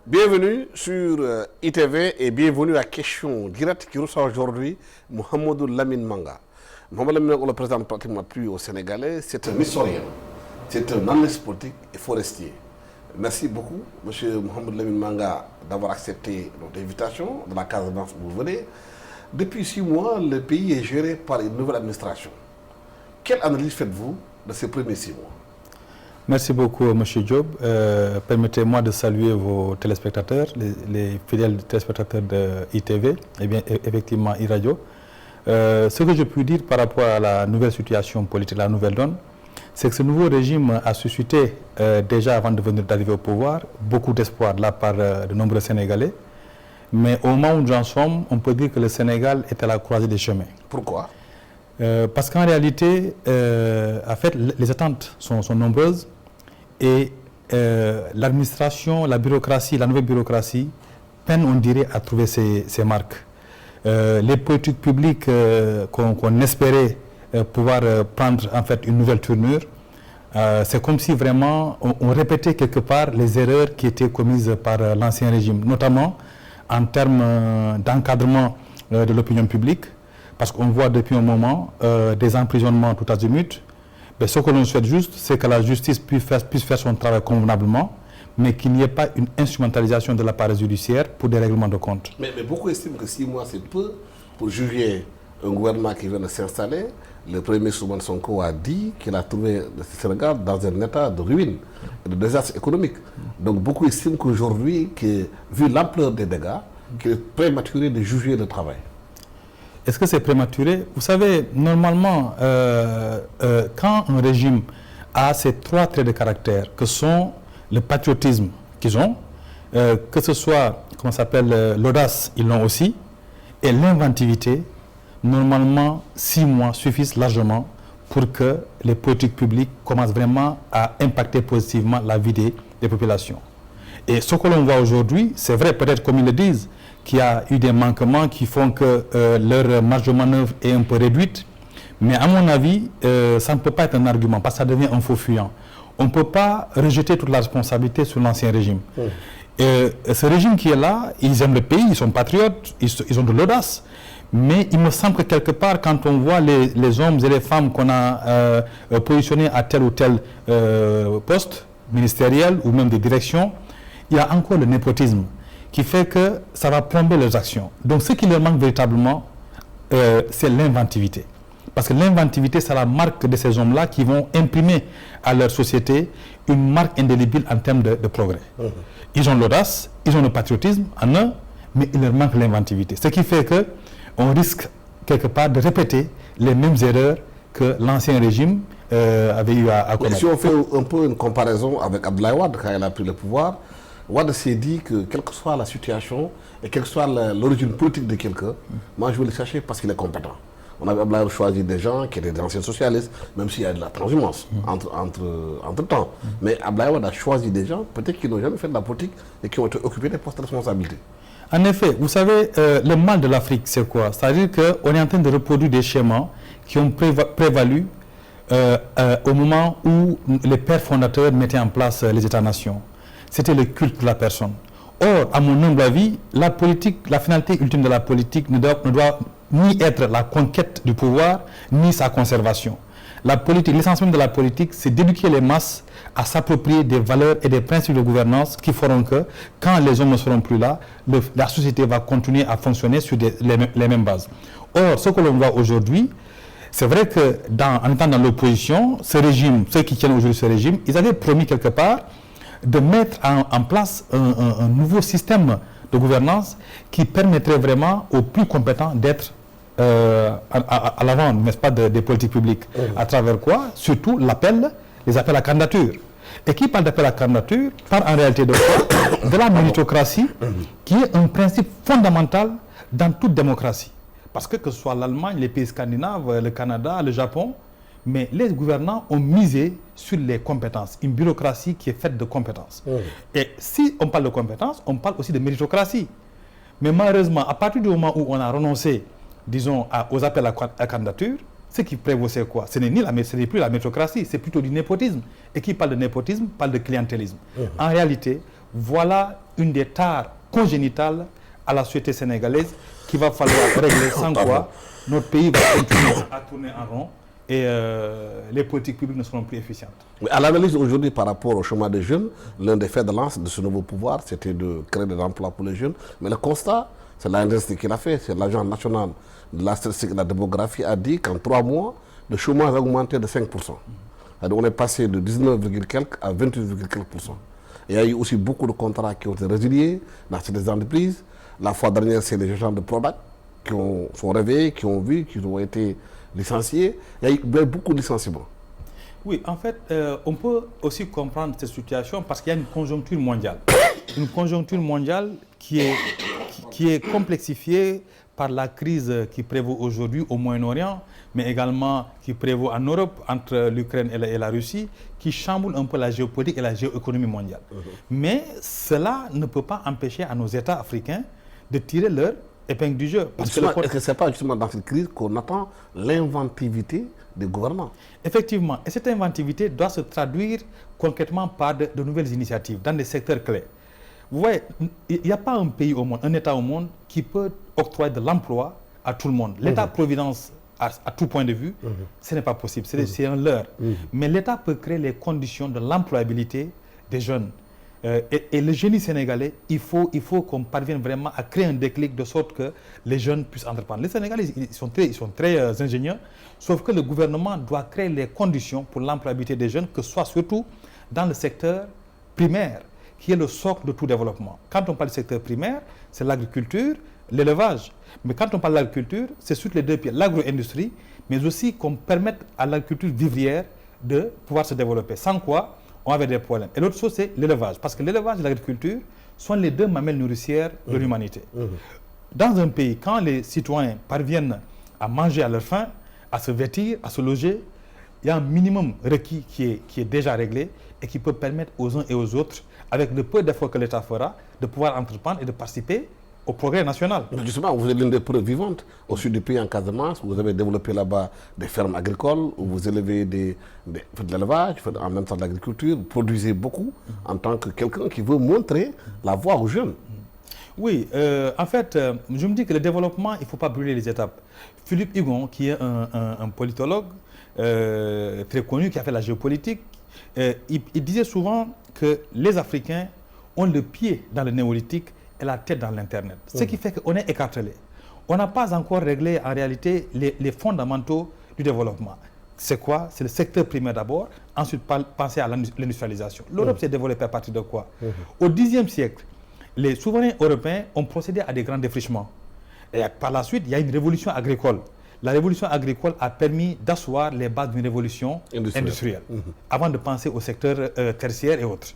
Bienvenue sur ITV et bienvenue à Question Directe qui reçoit aujourd'hui Mohamedou Lamine Manga. Mohamed Lamine Manga, on le présente pratiquement plus au Sénégalais. C'est un historien, c'est un analyste politique et forestier. Merci beaucoup, M. Mohamed Lamine Manga, d'avoir accepté notre invitation de la Casamance où vous venez. Depuis 6 mois, le pays est géré par une nouvelle administration. Quelle analyse faites-vous de ces premiers 6 mois? Merci beaucoup, M. Diop. Permettez-moi de saluer vos téléspectateurs, les fidèles téléspectateurs de ITV et bien effectivement iRadio. Ce que je puis dire par rapport à la nouvelle situation politique, la nouvelle donne, c'est que ce nouveau régime a suscité, déjà avant d'arriver au pouvoir, beaucoup d'espoir de la part de nombreux Sénégalais. Mais au moment où nous en sommes, on peut dire que le Sénégal est à la croisée des chemins. Pourquoi? Parce qu'en réalité, en fait, les attentes sont nombreuses. Et l'administration, la bureaucratie, la nouvelle bureaucratie peine, on dirait, à trouver ses marques. Les politiques publiques qu'on espérait pouvoir prendre en fait une nouvelle tournure, c'est comme si vraiment on répétait quelque part les erreurs qui étaient commises par l'ancien régime, notamment en termes d'encadrement de l'opinion publique, parce qu'on voit depuis un moment des emprisonnements tout azimut. Mais ce que l'on souhaite juste, c'est que la justice puisse faire son travail convenablement, mais qu'il n'y ait pas une instrumentalisation de l'appareil judiciaire pour des règlements de compte. Mais beaucoup estiment que 6 mois, c'est peu pour juger un gouvernement qui vient de s'installer. Le premier ministre Ousmane Sonko a dit qu'il a trouvé le Sénégal dans un état de ruine et de désastre économique. Donc beaucoup estiment qu'aujourd'hui, vu l'ampleur des dégâts, qu'il est prématuré de juger le travail. Est-ce que c'est prématuré? Vous savez, normalement, quand un régime a ces 3 traits de caractère, que sont le patriotisme qu'ils ont, que ce soit, comment s'appelle, l'audace, ils l'ont aussi, et l'inventivité, normalement, 6 mois suffisent largement pour que les politiques publiques commencent vraiment à impacter positivement la vie des populations. Et ce que l'on voit aujourd'hui, c'est vrai, peut-être comme ils le disent, qu'il y a eu des manquements qui font que leur marge de manœuvre est un peu réduite. Mais à mon avis, ça ne peut pas être un argument, parce que ça devient un faux fuyant. On ne peut pas rejeter toute la responsabilité sur l'ancien régime. Ce régime qui est là, ils aiment le pays, ils sont patriotes, ils ont de l'audace. Mais il me semble que quelque part, quand on voit les hommes et les femmes qu'on a positionnés à tel ou tel poste ministériel ou même des directions, il y a encore le népotisme qui fait que ça va plomber leurs actions. Donc ce qui leur manque véritablement, c'est l'inventivité. Parce que l'inventivité, c'est la marque de ces hommes-là qui vont imprimer à leur société une marque indélébile en termes de progrès. Ils ont l'audace, ils ont le patriotisme en eux, mais il leur manque l'inventivité. Ce qui fait qu'on risque quelque part de répéter les mêmes erreurs que l'ancien régime avait eu à commettre. Si on fait un peu une comparaison avec Abdoulaye Wade, quand il a pris le pouvoir, Wade s'est dit que quelle que soit la situation et quelle que soit l'origine politique de quelqu'un, moi je vais le chercher parce qu'il est compétent. On avait choisi des gens qui étaient des anciens socialistes, même s'il y a de la transhumance entre temps. Mais Abdoulaye Wade a choisi des gens, peut-être qui n'ont jamais fait de la politique et qui ont été occupés des postes de responsabilité. En effet, vous savez, le mal de l'Afrique, c'est quoi? C'est-à-dire qu'on est en train de reproduire des schémas qui ont prévalu au moment où les pères fondateurs mettaient en place les États-nations. C'était le culte de la personne. Or, à mon humble avis, la finalité ultime de la politique ne doit ni être la conquête du pouvoir, ni sa conservation. La politique, l'essence même de la politique, c'est d'éduquer les masses à s'approprier des valeurs et des principes de gouvernance qui feront que, quand les hommes ne seront plus là, la société va continuer à fonctionner sur les mêmes bases. Or, ce que l'on voit aujourd'hui, c'est vrai que, en étant dans l'opposition, ce régime, ceux qui tiennent aujourd'hui ce régime, ils avaient promis quelque part de mettre en place un nouveau système de gouvernance qui permettrait vraiment aux plus compétents d'être à l'avant, n'est-ce pas, des politiques publiques. À travers quoi? Surtout les appels à candidature. Et qui parle d'appel à candidature parle en réalité de quoi? De la méritocratie, qui est un principe fondamental dans toute démocratie. Parce que ce soit l'Allemagne, les pays scandinaves, le Canada, le Japon, mais les gouvernants ont misé sur les compétences, une bureaucratie qui est faite de compétences. Et si on parle de compétences, on parle aussi de méritocratie. Mais malheureusement, à partir du moment où on a renoncé, disons, aux appels à candidature, ce qui prévaut, c'est quoi? Ce n'est plus la méritocratie, c'est plutôt du népotisme. Et qui parle de népotisme parle de clientélisme. En réalité, voilà une des tares congénitales à la société sénégalaise qu'il va falloir régler, sans quoi notre pays va continuer à tourner en rond et les politiques publiques ne seront plus efficientes. Mais à l'analyse aujourd'hui par rapport au chômage des jeunes, l'un des faits de lance de ce nouveau pouvoir, c'était de créer des emplois pour les jeunes. Mais le constat, c'est l'industrie qui l'a fait, c'est l'Agence nationale de la statistique et de la démographie a dit qu'en 3 mois, le chômage a augmenté de 5%. Alors on est passé de 19, quelques à 28, quelques %. Il y a eu aussi beaucoup de contrats qui ont été résiliés dans ces entreprises. La fois dernière, c'est les agents de Prodac qui sont réveillés, qui ont vu, qui ont été licenciés. Il y a eu beaucoup de licenciements. Oui, en fait, on peut aussi comprendre cette situation parce qu'il y a une conjoncture mondiale. Une conjoncture mondiale qui est complexifiée par la crise qui prévaut aujourd'hui au Moyen-Orient, mais également qui prévaut en Europe entre l'Ukraine et la Russie, qui chamboule un peu la géopolitique et la géoéconomie mondiale. Mais cela ne peut pas empêcher à nos États africains de tirer leur épingle du jeu. Est-ce que ce n'est pas justement dans cette crise qu'on attend l'inventivité des gouvernants? Effectivement. Et cette inventivité doit se traduire concrètement par de nouvelles initiatives dans des secteurs clés. Vous voyez, il n'y a pas un pays au monde, un État au monde qui peut octroyer de l'emploi à tout le monde. L'État-providence, à tout point de vue, ce n'est pas possible, c'est un leurre. Mais l'État peut créer les conditions de l'employabilité des jeunes. Et le génie sénégalais, il faut qu'on parvienne vraiment à créer un déclic de sorte que les jeunes puissent entreprendre. Les Sénégalais, ils sont très ingénieux, sauf que le gouvernement doit créer les conditions pour l'employabilité des jeunes, que ce soit surtout dans le secteur primaire, qui est le socle de tout développement. Quand on parle du secteur primaire, c'est l'agriculture, l'élevage. Mais quand on parle de l'agriculture, c'est sur les deux pieds, l'agro-industrie, mais aussi qu'on permette à l'agriculture vivrière de pouvoir se développer. Sans quoi, on avait des problèmes. Et l'autre chose, c'est l'élevage. Parce que l'élevage et l'agriculture sont les deux mamelles nourricières de l'humanité. Dans un pays, quand les citoyens parviennent à manger à leur faim, à se vêtir, à se loger, il y a un minimum requis qui est déjà réglé et qui peut permettre aux uns et aux autres, avec le peu d'efforts que l'État fera, de pouvoir entreprendre et de participer au progrès national. Justement, vous êtes l'une des preuves vivantes. Au sud du pays, en Casamance, vous avez développé là-bas des fermes agricoles, où vous élevez de l'élevage, en même temps de l'agriculture, vous produisez beaucoup en tant que quelqu'un qui veut montrer la voie aux jeunes. Oui, en fait, je me dis que le développement, il ne faut pas brûler les étapes. Philippe Hugon, qui est un politologue très connu, qui a fait la géopolitique, il disait souvent que les Africains ont le pied dans le néolithique et la tête dans l'Internet. Ce qui fait qu'on est écartelé. On n'a pas encore réglé en réalité les fondamentaux du développement. C'est quoi? C'est le secteur primaire d'abord, ensuite penser à l'industrialisation. L'Europe s'est développée à partir de quoi? Au Xe siècle, les souverains européens ont procédé à des grands défrichements. Et par la suite, il y a une révolution agricole. La révolution agricole a permis d'asseoir les bases d'une révolution industrielle, avant de penser au secteur tertiaire et autres.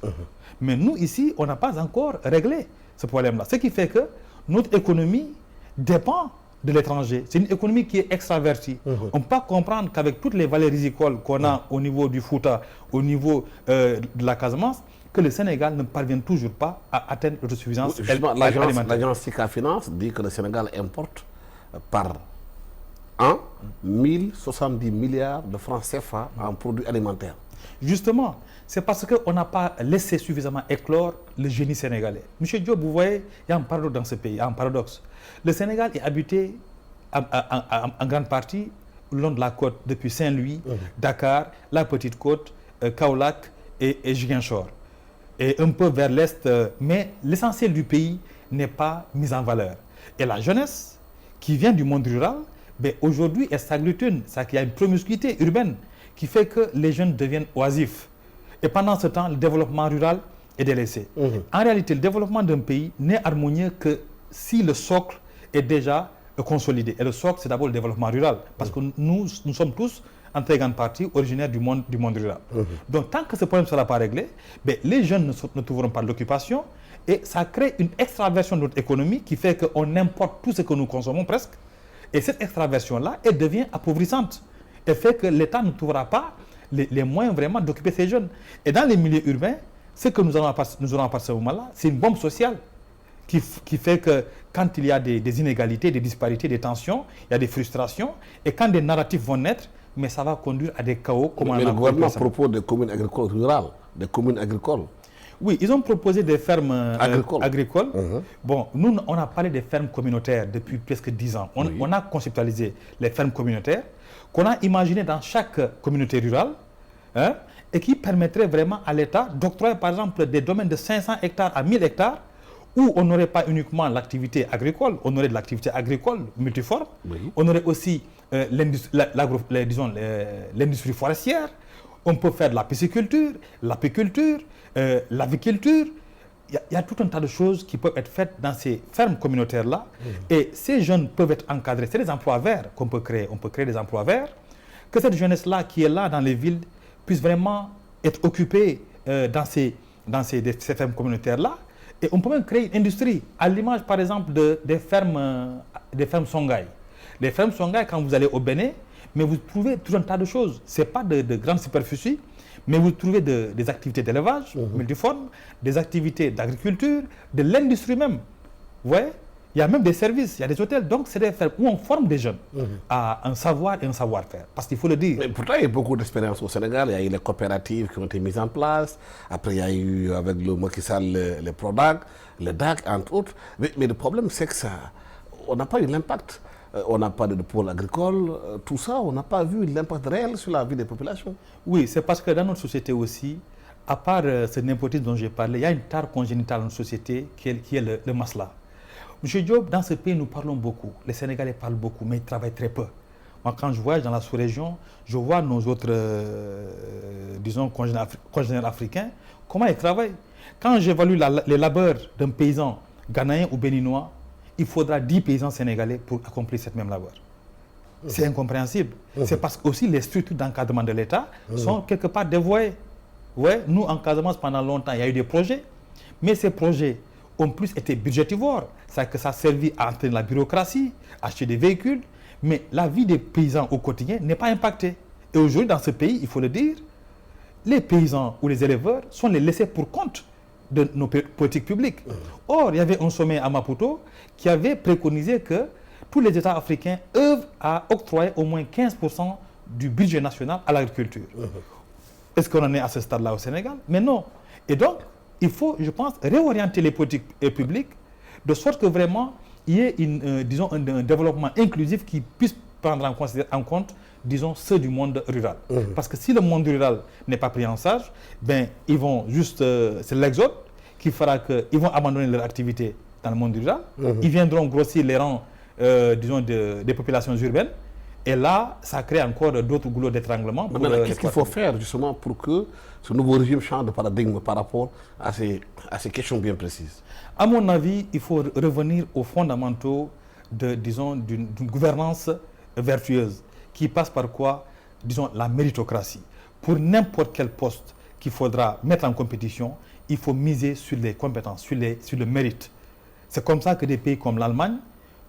Mais nous, ici, on n'a pas encore réglé ce problème-là. Ce qui fait que notre économie dépend de l'étranger. C'est une économie qui est extravertie. On peut pas comprendre qu'avec toutes les vallées rizicoles qu'on a au niveau du Fouta, au niveau de la Casamance, que le Sénégal ne parvient toujours pas à atteindre l'autosuffisance alimentaire. L'agence SICA Finance dit que le Sénégal importe par an 1070 milliards de francs CFA en produits alimentaires. Justement, c'est parce qu'on n'a pas laissé suffisamment éclore le génie sénégalais. Monsieur Diop, vous voyez, il y a un paradoxe dans ce pays, il y a un paradoxe. Le Sénégal est habité en grande partie le long de la côte, depuis Saint-Louis, Dakar, la Petite Côte, Kaolack et Ziguinchor. Et un peu vers l'est, mais l'essentiel du pays n'est pas mis en valeur. Et la jeunesse qui vient du monde rural, ben aujourd'hui, elle s'agglutine. C'est qu'il y a une promiscuité urbaine qui fait que les jeunes deviennent oisifs. Et pendant ce temps, le développement rural est délaissé. En réalité, le développement d'un pays n'est harmonieux que si le socle est déjà consolidé. Et le socle, c'est d'abord le développement rural. Parce que nous sommes tous, en très grande partie, originaires du monde rural. Donc, tant que ce problème ne sera pas réglé, ben, les jeunes ne trouveront pas de l'occupation. Et ça crée une extraversion de notre économie qui fait qu'on importe tout ce que nous consommons presque. Et cette extraversion-là, elle devient appauvrissante. Elle fait que l'État ne trouvera pas les moyens vraiment d'occuper ces jeunes. Et dans les milieux urbains, ce que nous aurons à partir de ce moment-là, c'est une bombe sociale qui fait que quand il y a des inégalités, des disparités, des tensions, il y a des frustrations. Et quand des narratifs vont naître, mais ça va conduire à des chaos. Mais le gouvernement propose des communes agricoles rurales, des communes agricoles. Oui, ils ont proposé des fermes agricoles. Bon, nous, on a parlé des fermes communautaires depuis presque 10 ans. On a conceptualisé les fermes communautaires qu'on a imaginées dans chaque communauté rurale, hein, et qui permettraient vraiment à l'État d'octroyer, par exemple, des domaines de 500 hectares à 1000 hectares où on n'aurait pas uniquement l'activité agricole, on aurait de l'activité agricole multiforme, on aurait aussi l'industrie forestière, on peut faire de la pisciculture, l'apiculture, l'aviculture. Il y a tout un tas de choses qui peuvent être faites dans ces fermes communautaires-là. Et ces jeunes peuvent être encadrés. C'est des emplois verts qu'on peut créer. On peut créer des emplois verts. Que cette jeunesse-là qui est là dans les villes puisse vraiment être occupée dans ces fermes communautaires-là. Et on peut même créer une industrie, à l'image par exemple des fermes Songhai. Les fermes Songhai, quand vous allez au Bénin, mais vous trouvez tout un tas de choses. Ce n'est pas de grandes superficies, mais vous trouvez des activités d'élevage multiformes, des activités d'agriculture, de l'industrie même. Vous voyez, il y a même des services, il y a des hôtels. Donc, c'est des fermes où on forme des jeunes à un savoir et un savoir-faire. Parce qu'il faut le dire. Mais pourtant, il y a beaucoup d'expérience au Sénégal. Il y a eu les coopératives qui ont été mises en place. Après, il y a eu, avec le Macky Sall, les PRODAC, les DAC, entre autres. Mais le problème, c'est que on n'a pas eu l'impact. On n'a pas de pôle agricole, tout ça, on n'a pas vu l'impact réel sur la vie des populations. Oui, c'est parce que dans notre société aussi, à part ce népotisme dont j'ai parlé, il y a une tare congénitale dans notre société qui est le masla. Monsieur Diop, dans ce pays, nous parlons beaucoup. Les Sénégalais parlent beaucoup, mais ils travaillent très peu. Moi, quand je voyage dans la sous-région, je vois nos autres, disons, congénères africains, comment ils travaillent. Quand j'évalue les labeurs d'un paysan ghanéen ou béninois, il faudra 10 paysans sénégalais pour accomplir cette même labeur. C'est incompréhensible. C'est parce que aussi les structures d'encadrement de l'État sont quelque part dévoyées. Ouais, nous, en Casamance, pendant longtemps, il y a eu des projets, mais ces projets ont plus été budgétivores. C'est-à-dire que ça a servi à entraîner la bureaucratie, acheter des véhicules, mais la vie des paysans au quotidien n'est pas impactée. Et aujourd'hui, dans ce pays, il faut le dire, les paysans ou les éleveurs sont les laissés pour compte de nos politiques publiques. Or, il y avait un sommet à Maputo qui avait préconisé que tous les États africains œuvrent à octroyer au moins 15% du budget national à l'agriculture. Est-ce qu'on en est à ce stade-là au Sénégal? Mais non. Et donc, il faut, je pense, réorienter les politiques publiques de sorte que vraiment, il y ait disons, un développement inclusif qui puisse prendre en compte, disons, ceux du monde rural. Parce que si le monde rural n'est pas pris en charge, ben, ils vont juste, c'est l'exode qui fera qu'ils vont abandonner leur activité dans le monde rural. Ils viendront grossir les rangs, disons, des populations urbaines. Et là, ça crée encore d'autres goulots d'étranglement. Qu'est-ce qu'il faut faire justement pour que ce nouveau régime change de paradigme par rapport à ces questions bien précises? À mon avis, il faut revenir aux fondamentaux disons, d'une gouvernance vertueuse qui passe par quoi? Disons, la méritocratie. Pour n'importe quel poste qu'il faudra mettre en compétition, il faut miser sur les compétences, sur le mérite. C'est comme ça que des pays comme l'Allemagne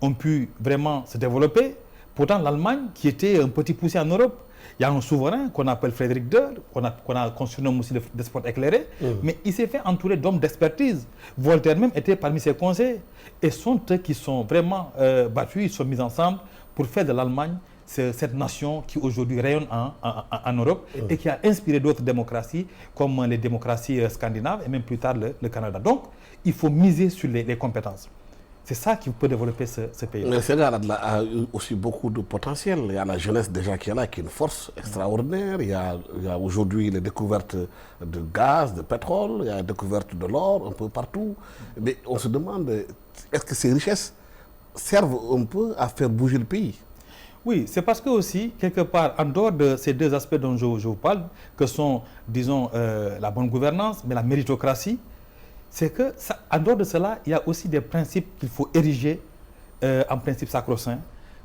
ont pu vraiment se développer. Pourtant, l'Allemagne, qui était un petit poussé en Europe, il y a un souverain qu'on appelle Frédéric II, qu'on a surnommé aussi le despote éclairé, mais il s'est fait entourer d'hommes d'expertise. Voltaire même était parmi ses conseillers. Et sont eux qui sont vraiment battus, ils sont mis ensemble pour faire de l'Allemagne cette nation qui aujourd'hui rayonne en Europe et qui a inspiré d'autres démocraties comme les démocraties scandinaves et même plus tard le Canada. Donc, il faut miser sur les compétences. C'est ça qui peut développer ce pays. Mais le Sénégal a aussi beaucoup de potentiel. Il y a la jeunesse déjà qui est là, qui est une force extraordinaire. Il y a aujourd'hui les découvertes de gaz, de pétrole, il y a les découvertes de l'or un peu partout. Mais on se demande, est-ce que ces richesses servent un peu à faire bouger le pays? Oui, c'est parce que aussi, quelque part, en dehors de ces deux aspects dont je vous parle, que sont, disons, la bonne gouvernance, mais la méritocratie, c'est que, en dehors de cela, il y a aussi des principes qu'il faut ériger en principes sacro-saints,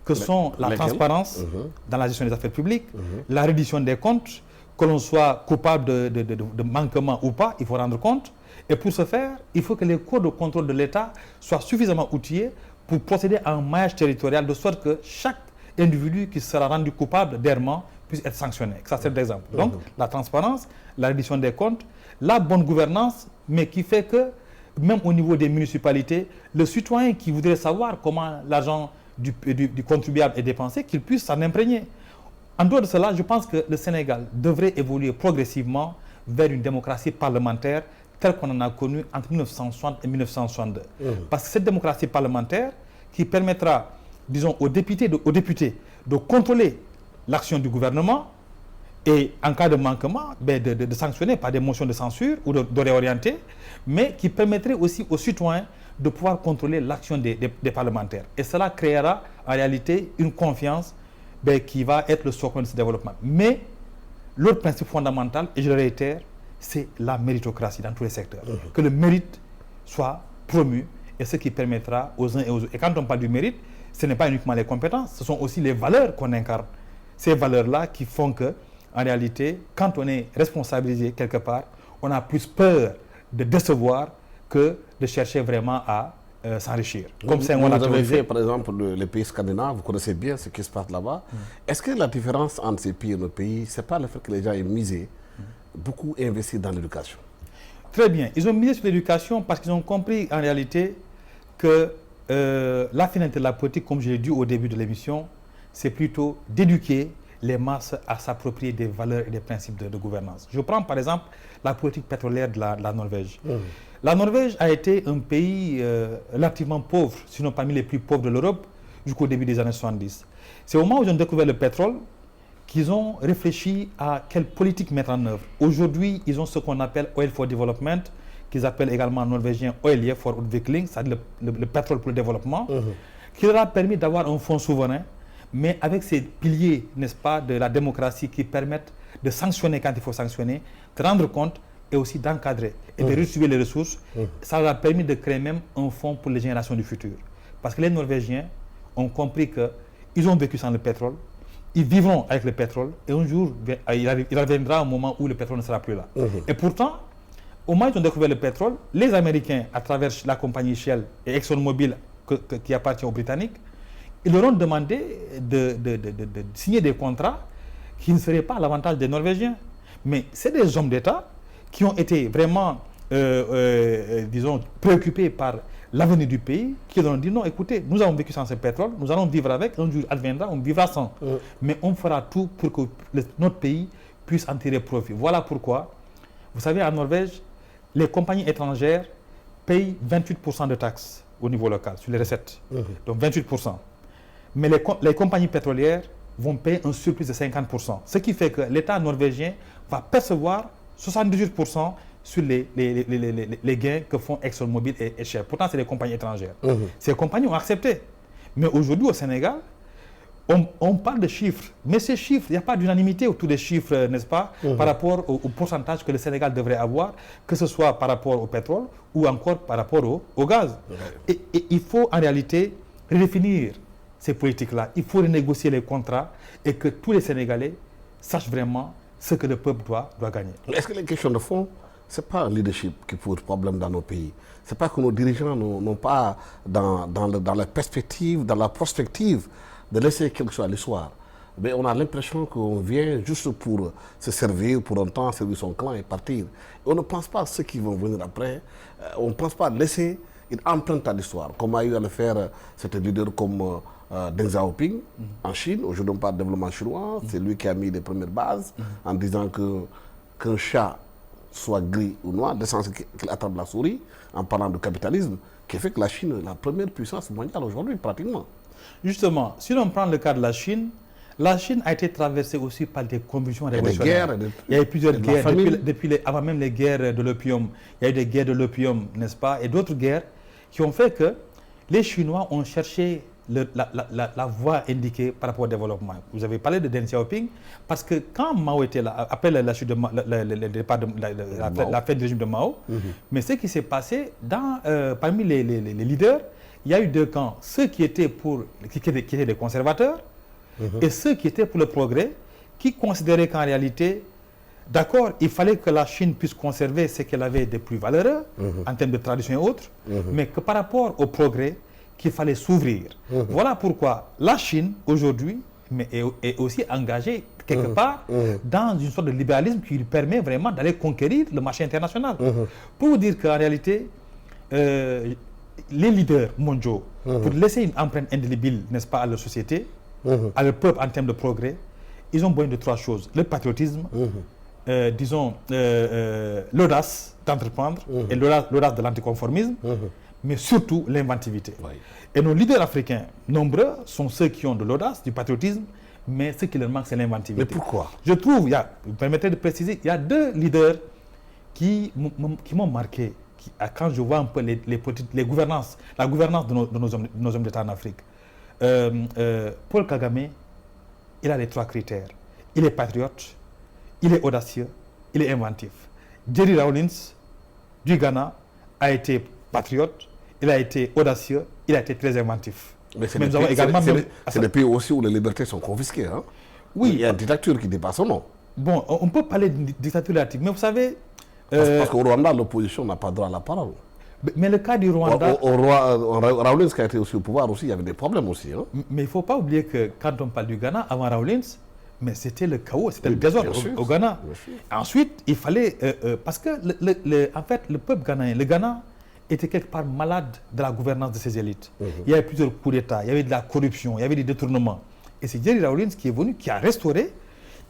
que sont la transparence dans la gestion des affaires publiques, la reddition des comptes, que l'on soit coupable de manquement ou pas, il faut rendre compte. Et pour ce faire, il faut que les corps de contrôle de l'État soient suffisamment outillés pour procéder à un maillage territorial, de sorte que chaque individu qui sera rendu coupable d'errement puisse être sanctionné. Ça, c'est l'exemple. Donc, la transparence, la reddition des comptes, la bonne gouvernance, mais qui fait que même au niveau des municipalités, le citoyen qui voudrait savoir comment l'argent du contribuable est dépensé, qu'il puisse s'en imprégner. En dehors de cela, je pense que le Sénégal devrait évoluer progressivement vers une démocratie parlementaire telle qu'on en a connue entre 1960 et 1962. Parce que cette démocratie parlementaire qui permettra, disons, aux députés de contrôler l'action du gouvernement et en cas de manquement, de sanctionner par des motions de censure ou de réorienter, mais qui permettrait aussi aux citoyens de pouvoir contrôler l'action des parlementaires. Et cela créera en réalité une confiance qui va être le socle de ce développement. Mais l'autre principe fondamental, et je le réitère, c'est la méritocratie dans tous les secteurs. Que le mérite soit promu et ce qui permettra aux uns et aux autres. Et quand on parle du mérite, ce n'est pas uniquement les compétences, ce sont aussi les valeurs qu'on incarne. Ces valeurs-là qui font que, en réalité, quand on est responsabilisé quelque part, on a plus peur de décevoir que de chercher vraiment à s'enrichir. Comme ça, on a fait, par exemple, les pays scandinaves, vous connaissez bien ce qui se passe là-bas. Est-ce que la différence entre ces pays et nos pays, ce n'est pas le fait que les gens aient misé, beaucoup investi dans l'éducation? Très bien. Ils ont misé sur l'éducation parce qu'ils ont compris en réalité que la finalité de la politique, comme je l'ai dit au début de l'émission, c'est plutôt d'éduquer les masses à s'approprier des valeurs et des principes de gouvernance. Je prends par exemple la politique pétrolière de la Norvège. La Norvège a été un pays relativement pauvre, sinon parmi les plus pauvres de l'Europe, jusqu'au début des années 70. C'est au moment où ils ont découvert le pétrole qu'ils ont réfléchi à quelle politique mettre en œuvre. Aujourd'hui, ils ont ce qu'on appelle Oil for Development, qu'ils appellent également en norvégien Olie for Utvikling, c'est-à-dire le pétrole pour le développement, qui leur a permis d'avoir un fonds souverain, mais avec ces piliers, n'est-ce pas, de la démocratie qui permettent de sanctionner quand il faut sanctionner, de rendre compte et aussi d'encadrer et de redistribuer les ressources. Ça leur a permis de créer même un fonds pour les générations du futur. Parce que les Norvégiens ont compris qu'ils ont vécu sans le pétrole, ils vivront avec le pétrole et un jour, il reviendra un moment où le pétrole ne sera plus là. Et pourtant, au moment où ils ont découvert le pétrole, les Américains, à travers la compagnie Shell et ExxonMobil qui appartient aux Britanniques, ils leur ont demandé de signer des contrats qui ne seraient pas à l'avantage des Norvégiens. Mais c'est des hommes d'État qui ont été vraiment, disons, préoccupés par l'avenir du pays, qui leur ont dit non, écoutez, nous avons vécu sans ce pétrole, nous allons vivre avec, un jour adviendra, on vivra sans. Mais on fera tout pour que notre pays puisse en tirer profit. Voilà pourquoi, vous savez, en Norvège, les compagnies étrangères payent 28% de taxes au niveau local, sur les recettes. Donc 28%. Mais les compagnies pétrolières vont payer un surplus de 50%. Ce qui fait que l'État norvégien va percevoir 78% sur les gains que font ExxonMobil et Shell. Pourtant, c'est des compagnies étrangères. Ces compagnies ont accepté. Mais aujourd'hui, au Sénégal, on parle de chiffres. Mais ces chiffres, il n'y a pas d'unanimité autour des chiffres, n'est-ce pas, par rapport au pourcentage que le Sénégal devrait avoir, que ce soit par rapport au pétrole ou encore par rapport au gaz. Et il faut en réalité redéfinir ces politiques-là. Il faut renégocier les contrats et que tous les Sénégalais sachent vraiment ce que le peuple doit gagner. Est-ce que les questions de fond, ce n'est pas un leadership qui pose problème dans nos pays? Ce n'est pas que nos dirigeants n'ont pas dans la perspective, dans la prospective de laisser quelque chose à l'histoire. Mais on a l'impression qu'on vient juste pour se servir, pour un temps, servir son clan et partir. Et on ne pense pas à ceux qui vont venir après. On ne pense pas à laisser une empreinte à l'histoire, comme a eu à le faire certains leaders comme Deng Xiaoping en Chine. Aujourd'hui, on parle de développement chinois. C'est lui qui a mis les premières bases en disant qu'un chat soit gris ou noir, d'essence qu'il attrape la souris, en parlant de capitalisme, qui fait que la Chine est la première puissance mondiale aujourd'hui, pratiquement. Justement, si l'on prend le cas de la Chine a été traversée aussi par des convulsions révolutionnaires. Il y a eu plusieurs guerres, avant même les guerres de l'opium. Il y a eu des guerres de l'opium, n'est-ce pas, et d'autres guerres qui ont fait que les Chinois ont cherché la voie indiquée par rapport au développement. Vous avez parlé de Deng Xiaoping, parce que quand Mao était là, après la chute de la fin du régime de Mao, mais ce qui s'est passé, parmi les leaders, il y a eu deux camps. Ceux qui étaient des conservateurs et ceux qui étaient pour le progrès, qui considéraient qu'en réalité, d'accord, il fallait que la Chine puisse conserver ce qu'elle avait de plus valeureux, en termes de tradition et autres, mais que par rapport au progrès, qu'il fallait s'ouvrir. Voilà pourquoi la Chine, aujourd'hui, est aussi engagée quelque part dans une sorte de libéralisme qui lui permet vraiment d'aller conquérir le marché international. Pour vous dire qu'en réalité, les leaders mondiaux, pour laisser une empreinte indélébile, n'est-ce pas, à leur société, à leur peuple en termes de progrès, ils ont besoin de 3 choses. Le patriotisme, disons, l'audace d'entreprendre et l'audace de l'anticonformisme, mais surtout l'inventivité. Oui. Et nos leaders africains, nombreux, sont ceux qui ont de l'audace, du patriotisme, mais ce qui leur manque, c'est l'inventivité. Mais pourquoi? Je trouve, vous me permettez de préciser, il y a 2 leaders qui m'ont marqué, quand je vois un peu la gouvernance de nos hommes d'État en Afrique. Paul Kagame, il a les 3 critères. Il est patriote, il est audacieux, il est inventif. Jerry Rawlings, du Ghana, a été patriote, il a été audacieux, il a été très inventif. Mais c'est des pays aussi où les libertés sont confisquées. Hein? Oui. Il y a une dictature qui dépasse son nom. Bon, on peut parler d'une dictature relative, mais vous savez... Parce qu'au Rwanda, l'opposition n'a pas droit à la parole. Mais le cas du Rwanda... Rawlings qui a été aussi au pouvoir aussi, il y avait des problèmes aussi. Hein? Mais il ne faut pas oublier que quand on parle du Ghana, avant Rawlings, mais c'était le chaos, c'était le désordre au Ghana. Ensuite, il fallait... parce que, en fait, le peuple ghanéen, le Ghana était quelque part malade de la gouvernance de ses élites. Il y avait plusieurs coups d'État, il y avait de la corruption, il y avait des détournements. Et c'est Jerry Rawlings qui est venu, qui a restauré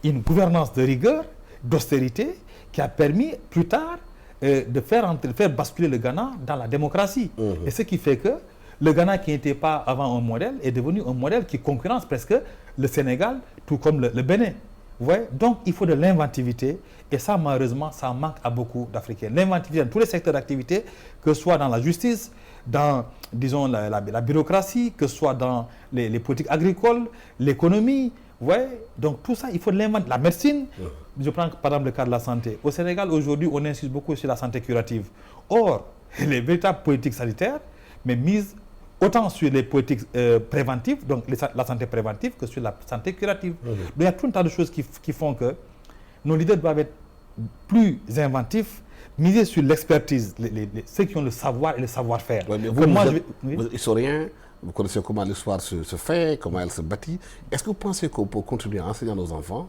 une gouvernance de rigueur, d'austérité, qui a permis plus tard de faire basculer le Ghana dans la démocratie. Et ce qui fait que le Ghana, qui n'était pas avant un modèle, est devenu un modèle qui concurrence presque le Sénégal, tout comme le Bénin. Vous voyez? Donc, il faut de l'inventivité. Et ça, malheureusement, ça manque à beaucoup d'Africains. L'inventivité dans tous les secteurs d'activité, que ce soit dans la justice, dans, disons, la bureaucratie, que ce soit dans les politiques agricoles, l'économie. Vous voyez? Donc, tout ça, il faut de l'inventivité. La médecine, je prends par exemple le cas de la santé. Au Sénégal, aujourd'hui, on insiste beaucoup sur la santé curative. Or, les véritables politiques sanitaires, mais mises autant sur les politiques préventives, donc la santé préventive, que sur la santé curative. Donc il y a tout un tas de choses qui font que nos leaders doivent être plus inventifs, miser sur l'expertise, ceux qui ont le savoir et le savoir-faire. Ouais, vous êtes historien, vous connaissez comment l'histoire se fait, comment elle se bâtit. Est-ce que vous pensez qu'on peut continuer à enseigner à nos enfants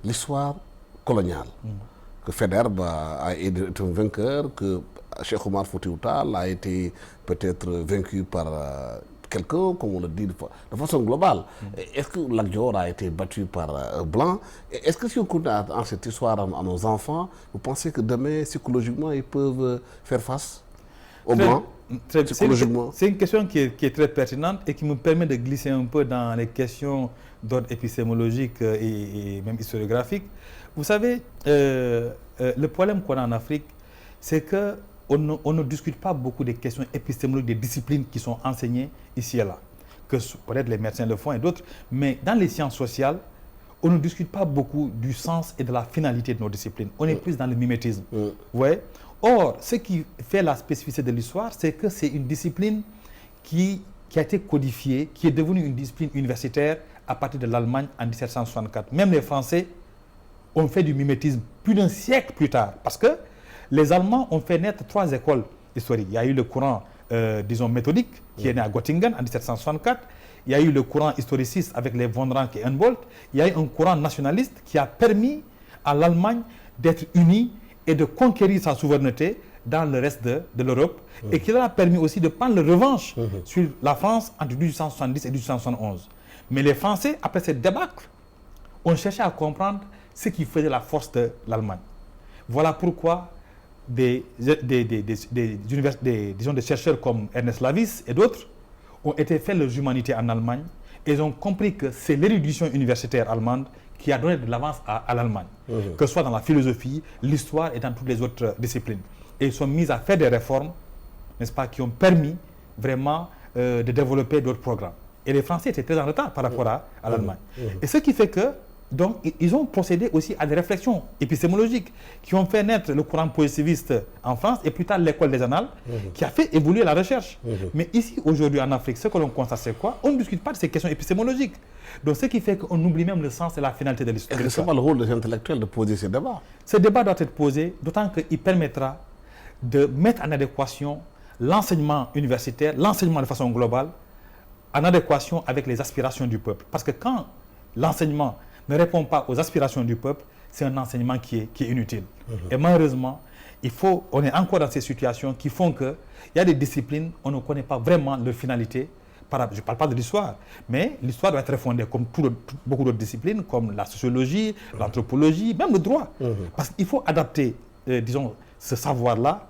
l'histoire coloniale? Que Faidherbe a été un vainqueur, que Cheikh Omar Foutiyou Tall a été peut-être vaincu par quelqu'un, comme on le dit de façon globale. Est-ce que Lat Dior a été battu par un blanc? Est-ce que si on continue à cette histoire à nos enfants, vous pensez que demain, psychologiquement, ils peuvent faire face aux blancs? C'est une question qui est très pertinente et qui me permet de glisser un peu dans les questions d'ordre épistémologique et même historiographique. Vous savez, le problème qu'on a en Afrique, c'est qu'on ne discute pas beaucoup des questions épistémologiques, des disciplines qui sont enseignées ici et là, que peut-être les médecins le font et d'autres, mais dans les sciences sociales, on ne discute pas beaucoup du sens et de la finalité de nos disciplines. On est plus dans le mimétisme. Vous voyez? Or, ce qui fait la spécificité de l'histoire, c'est que c'est une discipline qui a été codifiée, qui est devenue une discipline universitaire à partir de l'Allemagne en 1764. Même les Français ont fait du mimétisme plus d'un siècle plus tard, parce que les Allemands ont fait naître 3 écoles historiques. Il y a eu le courant, disons, méthodique, qui est né à Göttingen en 1764. Il y a eu le courant historiciste avec les von Ranke et Humboldt. Il y a eu un courant nationaliste qui a permis à l'Allemagne d'être unie et de conquérir sa souveraineté dans le reste de l'Europe, et qui leur a permis aussi de prendre la revanche sur la France entre 1870 et 1871. Mais les Français, après cette débâcle, ont cherché à comprendre ce qui faisait la force de l'Allemagne. Voilà pourquoi des chercheurs comme Ernest Lavis et d'autres ont été faire leurs humanités en Allemagne, et ils ont compris que c'est l'érudition universitaire allemande qui a donné de l'avance à l'Allemagne, que ce soit dans la philosophie, l'histoire et dans toutes les autres disciplines. Et ils sont mis à faire des réformes, n'est-ce pas, qui ont permis vraiment de développer d'autres programmes. Et les Français étaient très en retard par rapport à l'Allemagne. Et ce qui fait que, donc, ils ont procédé aussi à des réflexions épistémologiques qui ont fait naître le courant positiviste en France et plus tard l'école des annales, qui a fait évoluer la recherche. Mais ici, aujourd'hui, en Afrique, ce que l'on constate, c'est quoi? On ne discute pas de ces questions épistémologiques. Donc, ce qui fait qu'on oublie même le sens et la finalité de l'histoire. Est-ce que ce n'est pas le rôle des intellectuels de poser ces débats? Ce débat doit être posé, d'autant qu'il permettra de mettre en adéquation l'enseignement universitaire, l'enseignement de façon globale, en adéquation avec les aspirations du peuple. Parce que quand l'enseignement ne répond pas aux aspirations du peuple, c'est un enseignement qui est inutile. Et malheureusement, on est encore dans ces situations qui font qu'il y a des disciplines, on ne connaît pas vraiment leur finalité. Je ne parle pas de l'histoire, mais l'histoire doit être fondée comme beaucoup d'autres disciplines, comme la sociologie, l'anthropologie, même le droit. Parce qu'il faut adapter, disons, ce savoir-là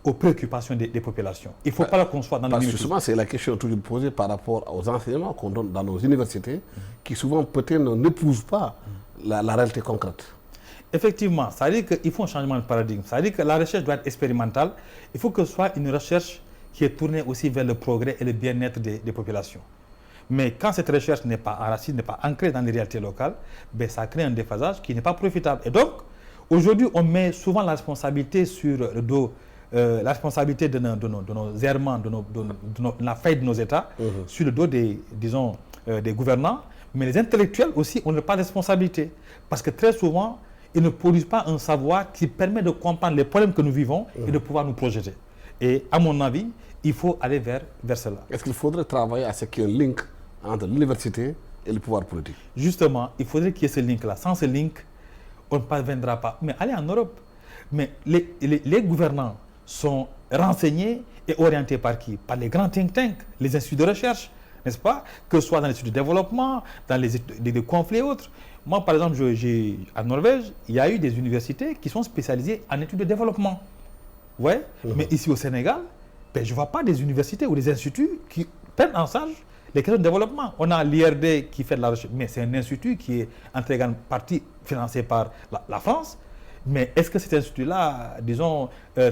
aux préoccupations des populations. Il ne faut pas qu'on soit dans le mimétisme. Justement, c'est la question toujours posée par rapport aux enseignements qu'on donne dans nos universités, qui souvent peut-être n'épousent pas la réalité concrète. Effectivement, ça veut dire qu'il faut un changement de paradigme. Ça veut dire que la recherche doit être expérimentale. Il faut que ce soit une recherche qui est tournée aussi vers le progrès et le bien-être des populations. Mais quand cette recherche n'est pas enracinée, n'est pas ancrée dans les réalités locales, ben ça crée un déphasage qui n'est pas profitable. Et donc, aujourd'hui, on met souvent la responsabilité sur le dos, la responsabilité de nos errements, de la faillite de nos États, sur le dos des gouvernants. Mais les intellectuels aussi ont pas de responsabilité. Parce que très souvent, ils ne produisent pas un savoir qui permet de comprendre les problèmes que nous vivons et de pouvoir nous projeter. Et à mon avis, il faut aller vers cela. Est-ce qu'il faudrait travailler à ce qu'il y ait un link entre l'université et le pouvoir politique? Justement, il faudrait qu'il y ait ce link-là. Sans ce link, on ne parviendra pas. Mais allez en Europe. Mais les gouvernants sont renseignés et orientés par qui? Par les grands think tanks, les instituts de recherche, n'est-ce pas? Que ce soit dans les instituts de développement, dans les conflits et autres. Moi, par exemple, en Norvège, il y a eu des universités qui sont spécialisées en études de développement. Vous voyez? Mais ici au Sénégal, ben, je ne vois pas des universités ou des instituts qui prennent en charge les questions de développement. On a l'IRD qui fait de la recherche, mais c'est un institut qui est en très grande partie financé par la France. Mais est-ce que cet institut-là, disons,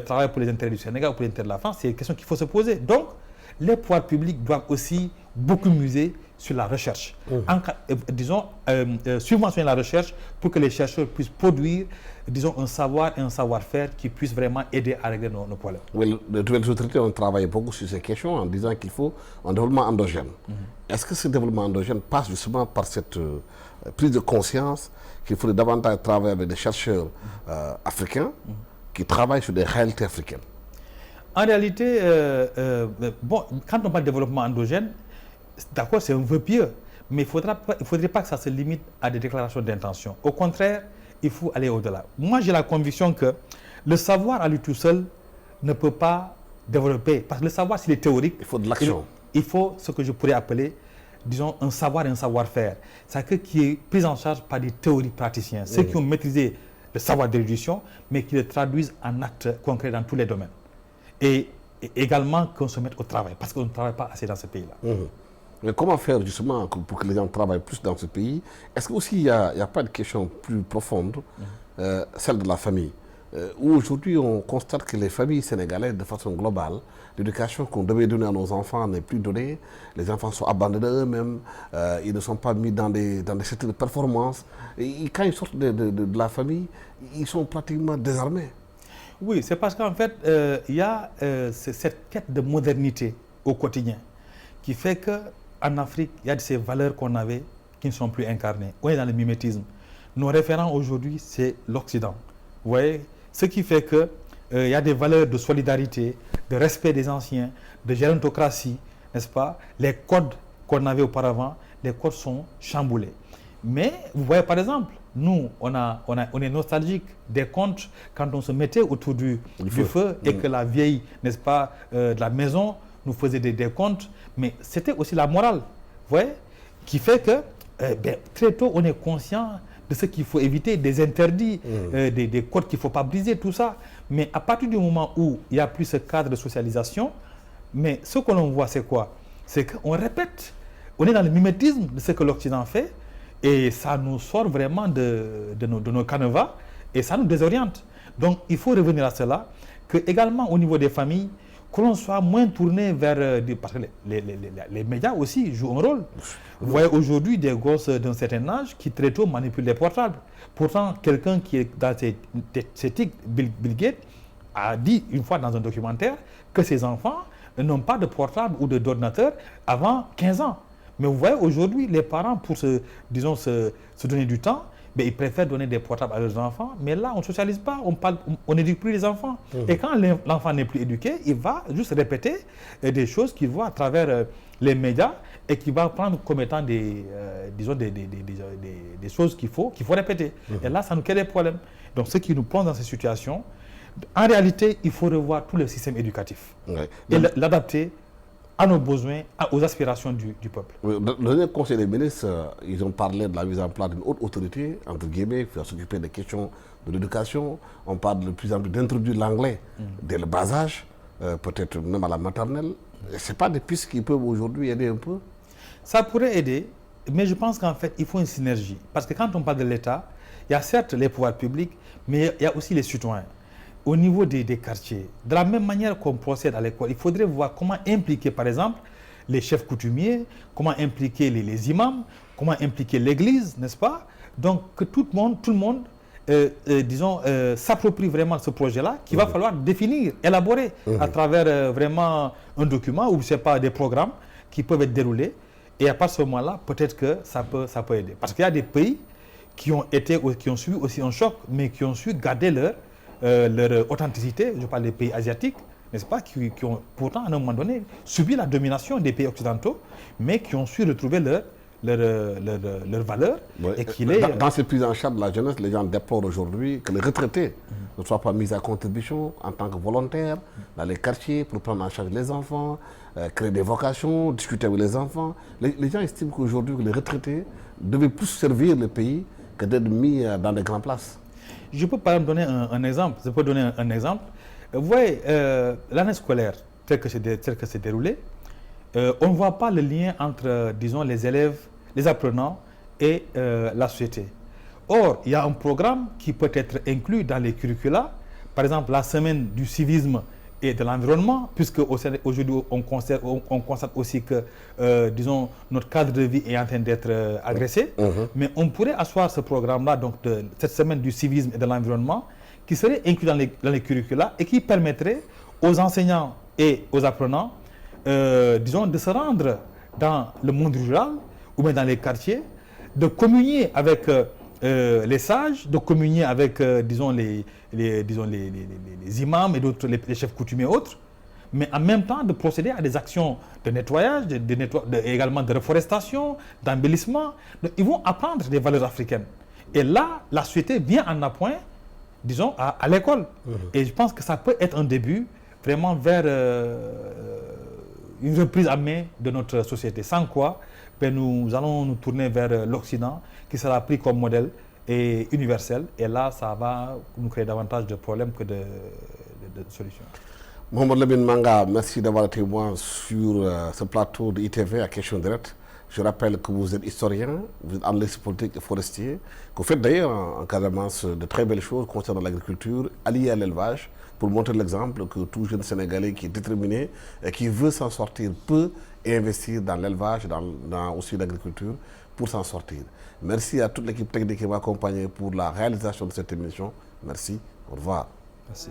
travaille pour les intérêts du Sénégal ou pour les intérêts de la France? C'est une question qu'il faut se poser. Donc, les pouvoirs publics doivent aussi beaucoup miser sur la recherche. Subventionner la recherche pour que les chercheurs puissent produire, disons, un savoir et un savoir-faire qui puissent vraiment aider à régler nos problèmes. Oui, les nouvelles autorités ont travaillé beaucoup sur ces questions en disant qu'il faut un développement endogène. Est-ce que ce développement endogène passe justement par cette prise de conscience qu'il faudrait davantage travailler avec des chercheurs africains qui travaillent sur des réalités africaines? En réalité, quand on parle de développement endogène, d'accord, c'est un vœu pieux, mais il ne faudrait pas que ça se limite à des déclarations d'intention. Au contraire, il faut aller au-delà. Moi, j'ai la conviction que le savoir à lui tout seul ne peut pas développer. Parce que le savoir, s'il est théorique, il faut de l'action. Il faut ce que je pourrais appeler, disons, un savoir et un savoir-faire. C'est-à-dire qui est pris en charge par des théories praticiens. Ceux qui ont maîtrisé le savoir d'érudition, mais qui le traduisent en actes concrets dans tous les domaines. Et également qu'on se mette au travail, parce qu'on ne travaille pas assez dans ce pays-là. Mais comment faire justement pour que les gens travaillent plus dans ce pays? Est-ce qu'aussi il n'y a pas de question plus profonde, celle de la famille, où aujourd'hui on constate que les familles sénégalaises, de façon globale, l'éducation qu'on devait donner à nos enfants n'est plus donnée, les enfants sont abandonnés eux-mêmes, ils ne sont pas mis dans des secteurs de performance, et quand ils sortent de la famille, ils sont pratiquement désarmés. Oui, c'est parce qu'en fait, il y a cette quête de modernité au quotidien qui fait qu'en Afrique, il y a de ces valeurs qu'on avait qui ne sont plus incarnées. On est dans le mimétisme. Nos référents aujourd'hui, c'est l'Occident. Vous voyez? Ce qui fait qu'il y a des valeurs de solidarité, de respect des anciens, de gérontocratie, n'est-ce pas? Les codes qu'on avait auparavant, les codes sont chamboulés. Mais vous voyez par exemple, nous, on est nostalgique des contes quand on se mettait autour du feu et que la vieille, n'est-ce pas, de la maison nous faisait des contes. Mais c'était aussi la morale, vous voyez, qui fait que très tôt, on est conscient de ce qu'il faut éviter, des interdits, des codes qu'il ne faut pas briser, tout ça. Mais à partir du moment où il n'y a plus ce cadre de socialisation, mais ce que l'on voit, c'est quoi? C'est qu'on répète, on est dans le mimétisme de ce que l'Occident fait. Et ça nous sort vraiment de nos canevas et ça nous désoriente. Donc il faut revenir à cela, que également au niveau des familles, que l'on soit moins tourné vers... parce que les médias aussi jouent un rôle. Vous voyez aujourd'hui des gosses d'un certain âge qui très tôt manipulent les portables. Pourtant, quelqu'un qui est dans ces tics, Bill Gates, a dit une fois dans un documentaire que ses enfants n'ont pas de portable ou d'ordinateur avant 15 ans. Mais vous voyez, aujourd'hui, les parents, pour se donner du temps, ils préfèrent donner des portables à leurs enfants. Mais là, on ne socialise pas, on n'éduque plus les enfants. Et quand l'enfant n'est plus éduqué, il va juste répéter des choses qu'il voit à travers les médias et qu'il va prendre comme étant des choses qu'il faut répéter. Et là, ça nous crée des problèmes. Donc, ce qui nous plonge dans ces situations, En réalité, il faut revoir tout le système éducatif et l'adapter à nos besoins, aux aspirations du peuple. Le dernier conseil des ministres, ils ont parlé de la mise en place d'une haute autorité, entre guillemets, qui va s'occuper des questions de l'éducation. On parle de plus en plus d'introduire l'anglais dès le bas âge, peut-être même à la maternelle. Ce n'est pas des pistes qui peuvent aujourd'hui aider un peu? Ça pourrait aider, mais je pense qu'en fait, il faut une synergie. Parce que quand on parle de l'État, il y a certes les pouvoirs publics, mais il y a aussi les citoyens. Au niveau des quartiers, de la même manière qu'on procède à l'école, il faudrait voir comment impliquer, par exemple, les chefs coutumiers, comment impliquer les imams, comment impliquer l'église, n'est-ce pas? Donc, que tout le monde, disons, s'approprie vraiment ce projet-là, qu'il va falloir définir, élaborer à travers vraiment un document ou, je ne sais pas, des programmes qui peuvent être déroulés. Et à partir de ce moment-là, peut-être que ça peut aider. Parce qu'il y a des pays qui ont subi aussi un choc, mais qui ont su garder leur authenticité. Je parle des pays asiatiques, n'est-ce pas, qui ont pourtant à un moment donné subi la domination des pays occidentaux, mais qui ont su retrouver leur valeur. Oui. Et dans cette prise en charge de la jeunesse, les gens déplorent aujourd'hui que les retraités ne soient pas mis à contribution en tant que volontaires dans les quartiers pour prendre en charge les enfants, créer des vocations, discuter avec les enfants. Les gens estiment qu'aujourd'hui les retraités devaient plus servir le pays que d'être mis dans des grandes places. Je peux par exemple donner un exemple. Je peux donner un exemple. Vous voyez, l'année scolaire telle que c'est déroulée, on ne voit pas le lien entre, disons, les élèves, les apprenants et la société. Or, il y a un programme qui peut être inclus dans les curricula. Par exemple, la semaine du civisme et de l'environnement, puisque aujourd'hui on constate aussi que, disons, notre cadre de vie est en train d'être agressé. Mais on pourrait asseoir ce programme-là, donc de cette semaine du civisme et de l'environnement, qui serait inclus dans les curricula et qui permettrait aux enseignants et aux apprenants, disons, de se rendre dans le monde rural ou bien dans les quartiers, de communier avec les sages, de communier avec, disons, les imams et d'autres, les chefs coutumiers et autres, mais en même temps de procéder à des actions de nettoyage, également de reforestation, d'embellissement. Ils vont apprendre des valeurs africaines. Et là, la société vient en appoint, disons, à l'école. Et je pense que ça peut être un début vraiment vers une reprise à main de notre société. Sans quoi, ben, nous allons nous tourner vers l'Occident, qui sera pris comme modèle et universel. Et là, ça va nous créer davantage de problèmes que de solutions. Mohamed Lamine Manga, merci d'avoir été moi sur ce plateau de ITV à Question Directe. Je rappelle que vous êtes historien, vous êtes analyste politique et forestier, que vous faites d'ailleurs en Casamance de très belles choses concernant l'agriculture, alliée à l'élevage, pour montrer l'exemple que tout jeune Sénégalais qui est déterminé et qui veut s'en sortir peut investir dans l'élevage, dans aussi l'agriculture, pour s'en sortir. Merci à toute l'équipe technique qui m'a accompagné pour la réalisation de cette émission. Merci, au revoir. Merci.